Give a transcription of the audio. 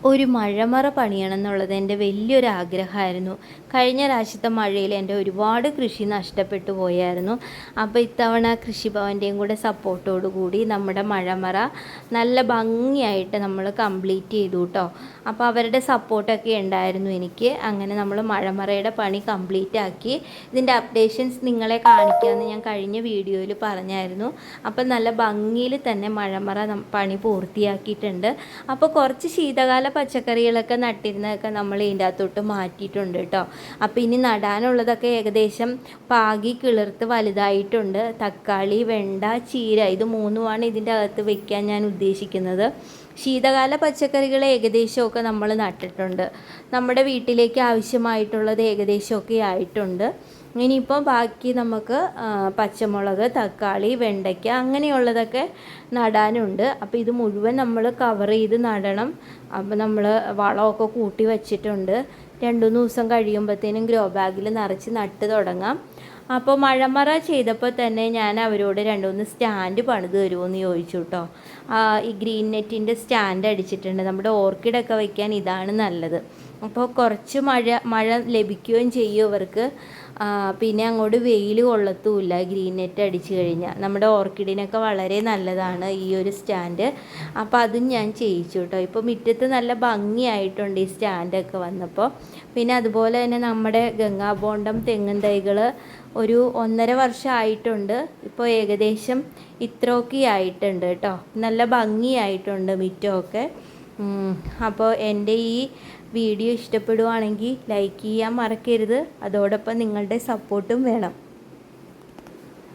ഒരു മഴമറ പണിയണം എന്നുള്ളത് എൻ്റെ വലിയൊരു ആഗ്രഹമായിരുന്നു. കഴിഞ്ഞ പ്രാവശ്യത്തെ മഴയിൽ എൻ്റെ ഒരുപാട് കൃഷി നഷ്ടപ്പെട്ടു പോയായിരുന്നു. അപ്പോൾ ഇത്തവണ കൃഷിഭവൻ്റെയും കൂടെ സപ്പോർട്ടോടു കൂടി നമ്മുടെ മഴമറ നല്ല ഭംഗിയായിട്ട് നമ്മൾ കംപ്ലീറ്റ് ചെയ്തു കേട്ടോ. അപ്പോൾ അവരുടെ സപ്പോർട്ടൊക്കെ ഉണ്ടായിരുന്നു എനിക്ക്. അങ്ങനെ നമ്മൾ മഴമറയുടെ പണി കംപ്ലീറ്റ് ആക്കി. ഇതിൻ്റെ അപ്ഡേഷൻസ് നിങ്ങളെ കാണിക്കാമെന്ന് ഞാൻ കഴിഞ്ഞ വീഡിയോയിൽ പറഞ്ഞായിരുന്നു. അപ്പോൾ നല്ല ഭംഗിയിൽ തന്നെ മഴമറ പണി പൂർത്തിയാക്കിയിട്ടുണ്ട്. അപ്പോൾ കുറച്ച് ശീതകാല പച്ചക്കറികളൊക്കെ നട്ടിരുന്നതൊക്കെ നമ്മൾ ഇതിൻ്റെ അകത്തോട്ട് മാറ്റിയിട്ടുണ്ട് കേട്ടോ. അപ്പോൾ ഇനി നടാനുള്ളതൊക്കെ ഏകദേശം പാകി കിളിർത്ത് വലുതായിട്ടുണ്ട്. തക്കാളി, വെണ്ട, ചീര ഇത് മൂന്നുമാണ് ഇതിൻ്റെ അകത്ത് വെക്കാൻ ഞാൻ ഉദ്ദേശിക്കുന്നത്. ശീതകാല പച്ചക്കറികൾ ഏകദേശമൊക്കെ നമ്മൾ നട്ടിട്ടുണ്ട്. നമ്മുടെ വീട്ടിലേക്ക് ആവശ്യമായിട്ടുള്ളത് ഏകദേശമൊക്കെ ആയിട്ടുണ്ട്. ഇനിയിപ്പോൾ ബാക്കി നമുക്ക് പച്ചമുളക്, തക്കാളി, വെണ്ടയ്ക്ക അങ്ങനെയുള്ളതൊക്കെ നടാനുണ്ട്. അപ്പോൾ ഇത് മുഴുവൻ നമ്മൾ കവർ ചെയ്ത് നടണം. അപ്പോൾ നമ്മൾ വളമൊക്കെ കൂട്ടി വച്ചിട്ടുണ്ട്. 2-3 ദിവസം കഴിയുമ്പോഴത്തേനും ഗ്രോ ബാഗിൽ നിറച്ച് നട്ട് തുടങ്ങാം. അപ്പോൾ മഴമറ ചെയ്തപ്പോൾ തന്നെ ഞാൻ അവരോട് 2-3 സ്റ്റാൻഡ് പണിത് തരുമോയെന്ന് ചോദിച്ചു കേട്ടോ. ഈ ഗ്രീൻ നെറ്റിൻ്റെ സ്റ്റാൻഡ് അടിച്ചിട്ടുണ്ട്. നമ്മുടെ ഓർക്കിഡൊക്കെ വയ്ക്കാൻ ഇതാണ് നല്ലത്. അപ്പോൾ കുറച്ച് മഴ ലഭിക്കുകയും ചെയ്യും അവർക്ക്. പിന്നെ അങ്ങോട്ട് വെയിൽ കൊള്ളത്തുമില്ല ഗ്രീൻ നെറ്റ് അടിച്ചു കഴിഞ്ഞാൽ. നമ്മുടെ ഓർക്കിഡിനൊക്കെ വളരെ നല്ലതാണ് ഈ ഒരു സ്റ്റാൻഡ്. അപ്പോൾ അതും ഞാൻ ചെയ്യിച്ചു കേട്ടോ. ഇപ്പോൾ മുറ്റത്ത് നല്ല ഭംഗിയായിട്ടുണ്ട് ഈ സ്റ്റാൻഡൊക്കെ വന്നപ്പോൾ. പിന്നെ അതുപോലെ തന്നെ നമ്മുടെ ഗംഗാബോണ്ടം തെങ്ങിൻ തൈകൾ ഒരു 1.5 വർഷം ആയിട്ടുണ്ട്. ഇപ്പോൾ ഏകദേശം ഇത്രയൊക്കെ ആയിട്ടുണ്ട് കേട്ടോ. നല്ല ഭംഗിയായിട്ടുണ്ട് മുറ്റമൊക്കെ. അപ്പോൾ എൻ്റെ ഈ വീഡിയോ ഇഷ്ടപ്പെടുവാണെങ്കിൽ ലൈക്ക് ചെയ്യാൻ മറക്കരുത്. അതോടൊപ്പം നിങ്ങളുടെ സപ്പോർട്ടും വേണം.